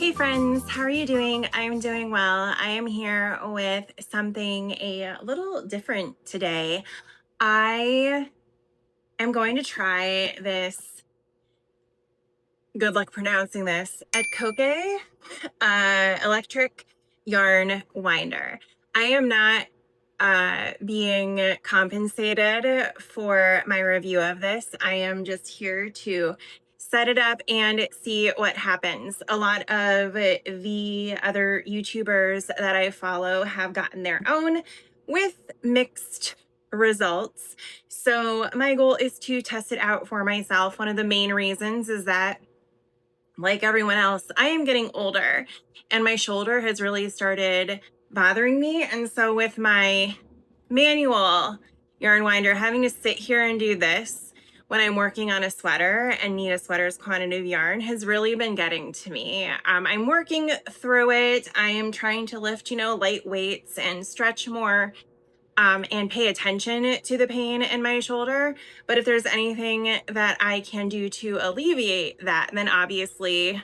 Hey friends, how are you doing? I'm doing well. I am here with something a little different today. I am going to try this, good luck pronouncing this, Etcokei electric yarn winder. I am not being compensated for my review of this. I am just here to set it up and see what happens. A lot of the other YouTubers that I follow have gotten their own with mixed results. So my goal is to test it out for myself. One of the main reasons is that, like everyone else, I am getting older and my shoulder has really started bothering me. And so with my manual yarn winder, having to sit here and do this when I'm working on a sweater and need a sweater's quantity of yarn has really been getting to me. I'm working through it. I am trying to lift, light weights and stretch more and pay attention to the pain in my shoulder. But if there's anything that I can do to alleviate that, then obviously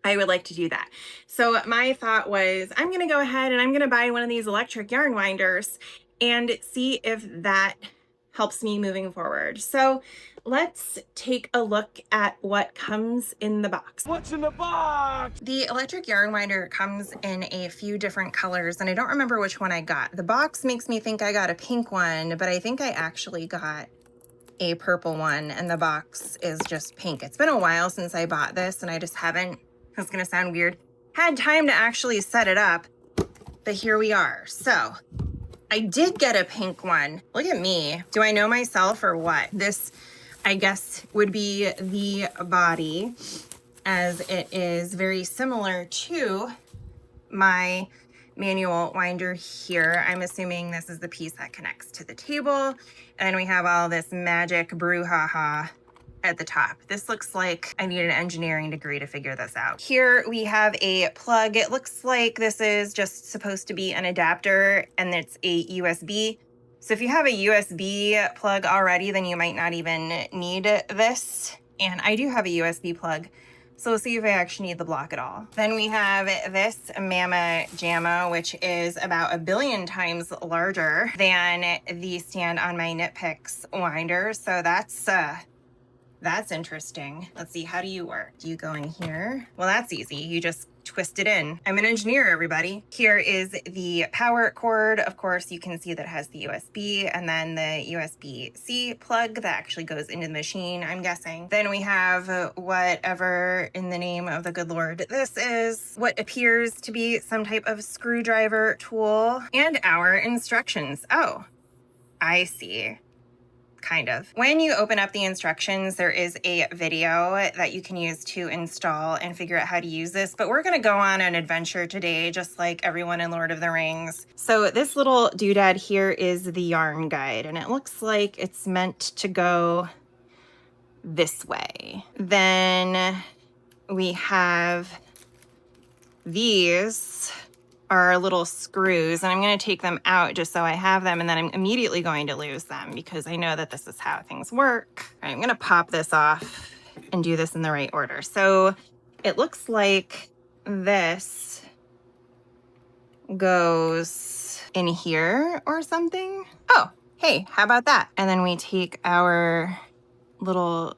I would like to do that. So my thought was, I'm going to go ahead and I'm going to buy one of these electric yarn winders and see if that helps me moving forward. So let's take a look at what comes in the box. What's in the box? The electric yarn winder comes in a few different colors, and I don't remember which one I got. The box makes me think I got a pink one, but I think I actually got a purple one, and the box is just pink. It's been a while since I bought this, and I just haven't, it's gonna sound weird, had time to actually set it up, but here we are. So I did get a pink one. Look at me. Do I know myself or what? This, I guess, would be the body, as it is very similar to my manual winder here. I'm assuming this is the piece that connects to the table. And then we have all this magic brouhaha at the top. This looks like I need an engineering degree to figure this out. Here we have a plug. It looks like this is just supposed to be an adapter, and it's a USB. So if you have a USB plug already, then you might not even need this. And I do have a USB plug, so we'll see if I actually need the block at all. Then we have this Mama Jamma, which is about 1 billion times larger than the stand on my Knit Picks winder. So that's interesting. Let's see, how do you work? Do you go in here? Well, that's easy. You just twist it in. I'm an engineer, everybody. Here is the power cord. Of course, you can see that it has the USB and then the USB-C plug that actually goes into the machine, I'm guessing. Then we have whatever in the name of the good Lord this is, what appears to be some type of screwdriver tool, and our instructions. Oh, I see. Kind of. When you open up the instructions, there is a video that you can use to install and figure out how to use this, but we're gonna go on an adventure today, just like everyone in Lord of the Rings. So this little doodad here is the yarn guide, and it looks like it's meant to go this way. Then we have these are little screws, and I'm going to take them out just so I have them, and then I'm immediately going to lose them because I know that this is how things work. All right, I'm going to pop this off and do this in the right order. So it looks like this goes in here or something. Oh, hey, how about that? And then we take our little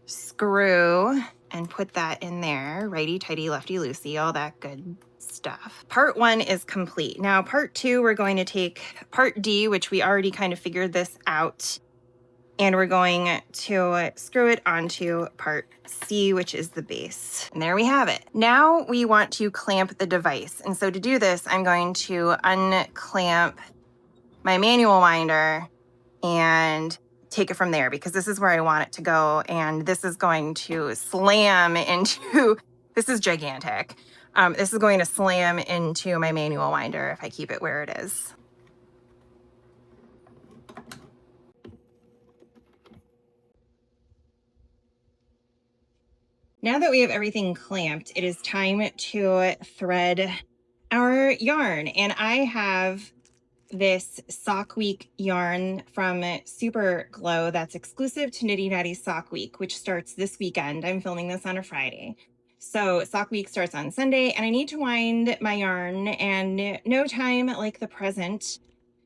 screw and put that in there, righty-tighty, lefty-loosey, all that good stuff. Part 1 is complete. Now, part 2, we're going to take part D, which we already kind of figured this out, and we're going to screw it onto part C, which is the base. And there we have it. Now we want to clamp the device. And so to do this, I'm going to unclamp my manual winder and take it from there, because this is where I want it to go, and this is going to slam into, this is gigantic. This is going to slam into my manual winder if I keep it where it is. Now that we have everything clamped, it is time to thread our yarn, and I have this Sock Week yarn from Super Glow that's exclusive to Nitty Natty Sock Week, which starts this weekend. I'm filming this on a Friday. So sock week starts on Sunday and I need to wind my yarn, and no time like the present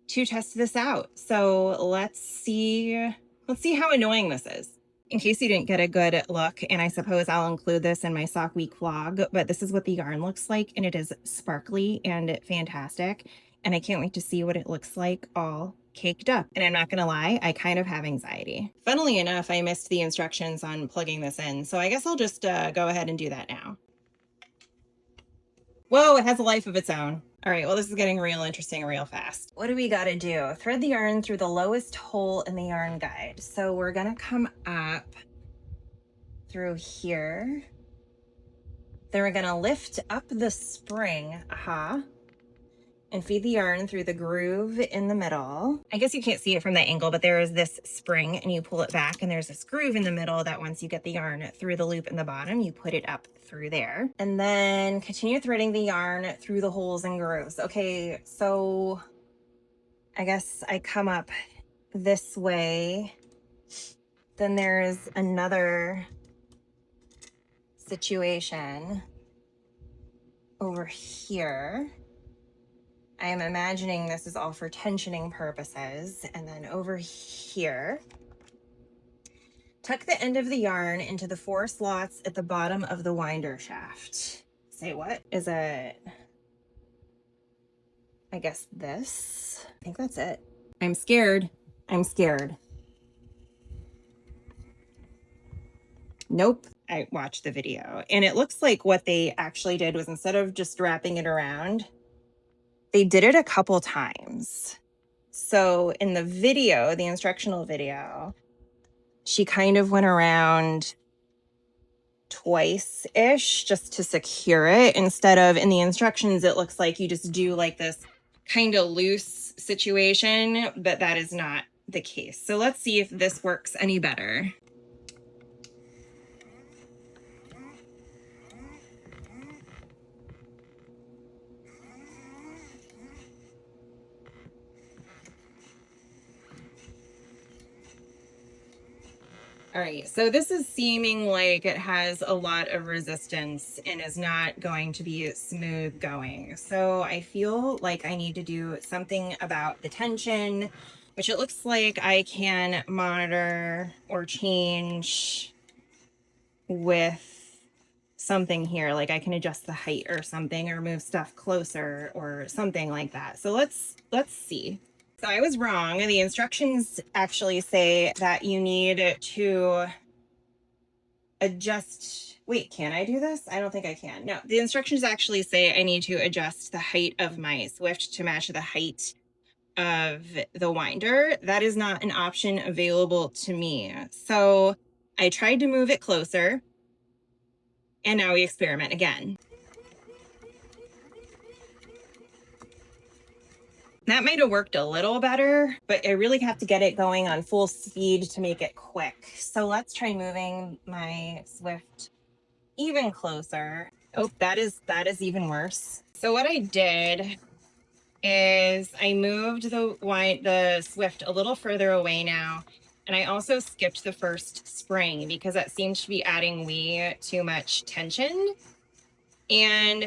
to test this out. So let's see how annoying this is. In case you didn't get a good look, and I suppose I'll include this in my sock week vlog, but this is what the yarn looks like, and it is sparkly and fantastic. And I can't wait to see what it looks like all caked up. And I'm not gonna lie, I kind of have anxiety. Funnily enough, I missed the instructions on plugging this in, so I guess I'll just go ahead and do that now. Whoa, it has a life of its own. All right, well, this is getting real interesting real fast. What do we gotta do? Thread the yarn through the lowest hole in the yarn guide. So we're gonna come up through here. Then we're gonna lift up the spring, and feed the yarn through the groove in the middle. I guess you can't see it from that angle, but there is this spring and you pull it back and there's this groove in the middle that once you get the yarn through the loop in the bottom, you put it up through there. And then continue threading the yarn through the holes and grooves. Okay, so I guess I come up this way. Then there's another situation over here. I am imagining this is all for tensioning purposes. And then over here, tuck the end of the yarn into the 4 slots at the bottom of the winder shaft. Say what? Is it, I guess this? I think that's it. I'm scared. I'm scared. Nope. I watched the video and it looks like what they actually did was, instead of just wrapping it around, they did it a couple times. So in the video, the instructional video, she kind of went around twice-ish just to secure it, instead of, in the instructions, it looks like you just do like this kind of loose situation, but that is not the case. So let's see if this works any better. All right, so this is seeming like it has a lot of resistance and is not going to be smooth going. So I feel like I need to do something about the tension, which it looks like I can monitor or change with something here. Like I can adjust the height or something, or move stuff closer or something like that. So let's see. So I was wrong. The instructions actually say that you need to adjust. Wait, can I do this? I don't think I can. No, the instructions actually say I need to adjust the height of my Swift to match the height of the winder. That is not an option available to me. So I tried to move it closer, and now we experiment again. That might have worked a little better, but I really have to get it going on full speed to make it quick. So let's try moving my Swift even closer. Oh, that is even worse. So what I did is I moved the Swift a little further away now, and I also skipped the first spring because that seems to be adding way too much tension. And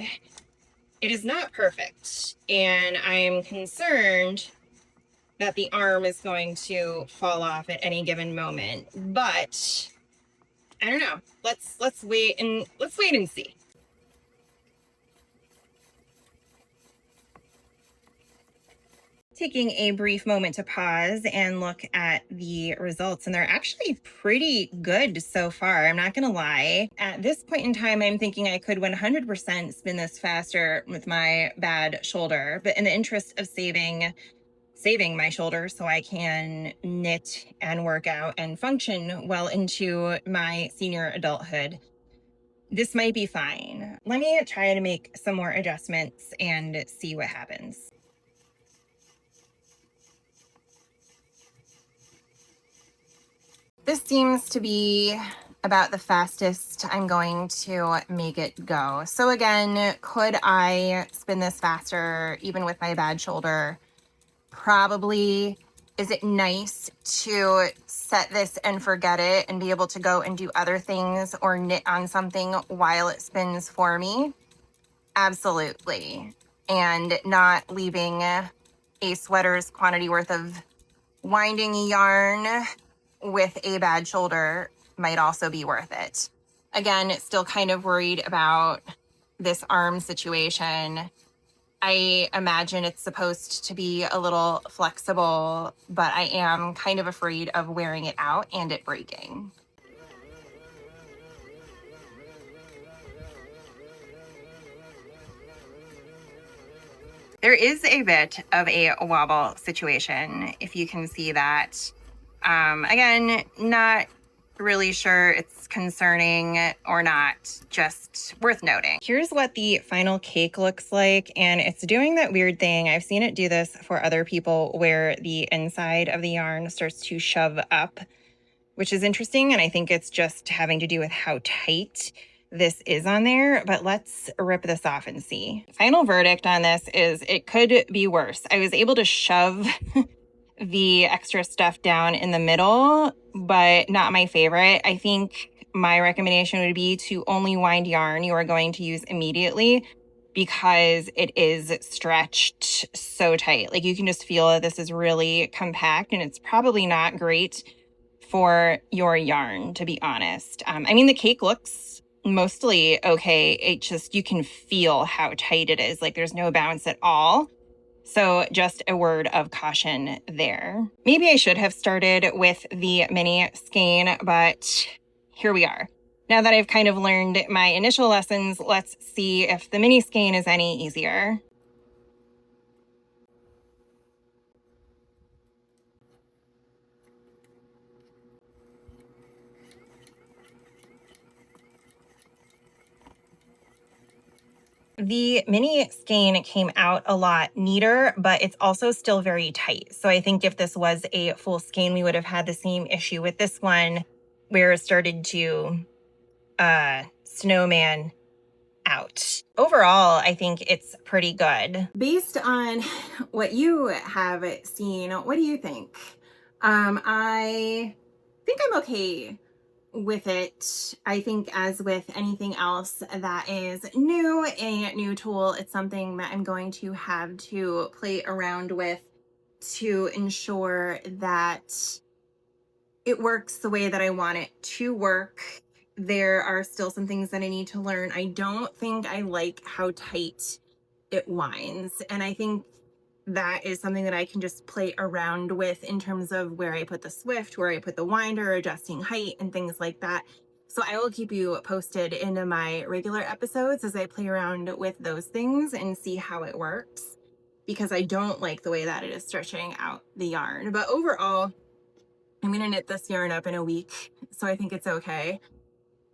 it is not perfect, and I'm concerned that the arm is going to fall off at any given moment. But I don't know. Let's wait and see. Taking a brief moment to pause and look at the results, and they're actually pretty good so far. I'm not gonna lie. At this point in time, I'm thinking I could 100% spin this faster with my bad shoulder, but in the interest of saving my shoulder so I can knit and work out and function well into my senior adulthood, this might be fine. Let me try to make some more adjustments and see what happens. This seems to be about the fastest I'm going to make it go. So again, could I spin this faster even with my bad shoulder? Probably. is it nice to set this and forget it and be able to go and do other things or knit on something while it spins for me? Absolutely. And not leaving a sweater's quantity worth of winding yarn with a bad shoulder might also be worth it. Again, still kind of worried about this arm situation. I imagine it's supposed to be a little flexible, but I am kind of afraid of wearing it out and it breaking. There is a bit of a wobble situation, if you can see that. Again, not really sure it's concerning or not, just worth noting. Here's what the final cake looks like, and it's doing that weird thing. I've seen it do this for other people where the inside of the yarn starts to shove up, which is interesting, and I think it's just having to do with how tight this is on there, but let's rip this off and see. Final verdict on this is it could be worse. I was able to shove the extra stuff down in the middle, but not my favorite. I think my recommendation would be to only wind yarn you are going to use immediately, because it is stretched so tight. Like, you can just feel that this is really compact, and it's probably not great for your yarn, to be honest. I mean, the cake looks mostly okay. It just, you can feel how tight it is. Like, there's no bounce at all. So just a word of caution there. Maybe I should have started with the mini skein, but here we are. Now that I've kind of learned my initial lessons, let's see if the mini skein is any easier. The mini skein came out a lot neater, but it's also still very tight. So I think if this was a full skein, we would have had the same issue with this one, where it started to snowman out. Overall, I think it's pretty good. Based on what you have seen, what do you think? I think I'm okay with it. I think, as with anything else that is new, a new tool, it's something that I'm going to have to play around with to ensure that it works the way that I want it to work. There are still some things that I need to learn. I don't think I like how tight it winds, and I think that is something that I can just play around with in terms of where I put the swift, where I put the winder, adjusting height and things like that. So I will keep you posted in my regular episodes as I play around with those things and see how it works, because I don't like the way that it is stretching out the yarn. But overall, I'm gonna knit this yarn up in a week, so I think it's okay.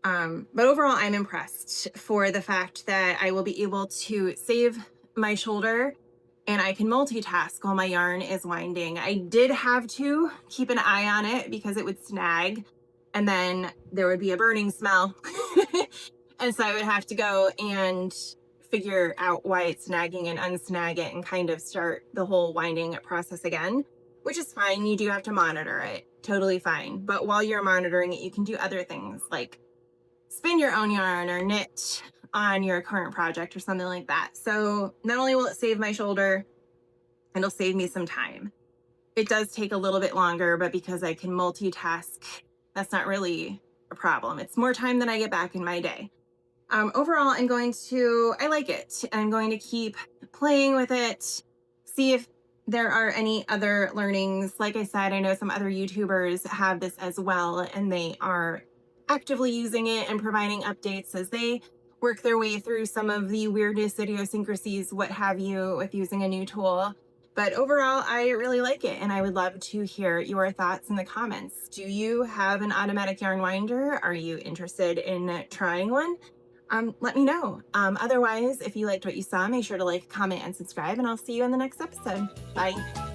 But overall, I'm impressed for the fact that I will be able to save my shoulder and I can multitask while my yarn is winding. I did have to keep an eye on it because it would snag, and then there would be a burning smell. And so I would have to go and figure out why it's snagging and unsnag it and kind of start the whole winding process again, which is fine. You do have to monitor it, totally fine. But while you're monitoring it, you can do other things like spin your own yarn or knit on your current project or something like that. So not only will it save my shoulder, it'll save me some time. It does take a little bit longer, but because I can multitask, that's not really a problem. It's more time than I get back in my day. Overall, I like it. I'm going to keep playing with it, see if there are any other learnings. Like I said, I know some other YouTubers have this as well, and they are actively using it and providing updates as they work their way through some of the weirdness, idiosyncrasies, what have you, with using a new tool. But overall, I really like it, and I would love to hear your thoughts in the comments. Do you have an automatic yarn winder? Are you interested in trying one? Let me know. Otherwise, if you liked what you saw, make sure to like, comment, and subscribe, and I'll see you in the next episode. Bye.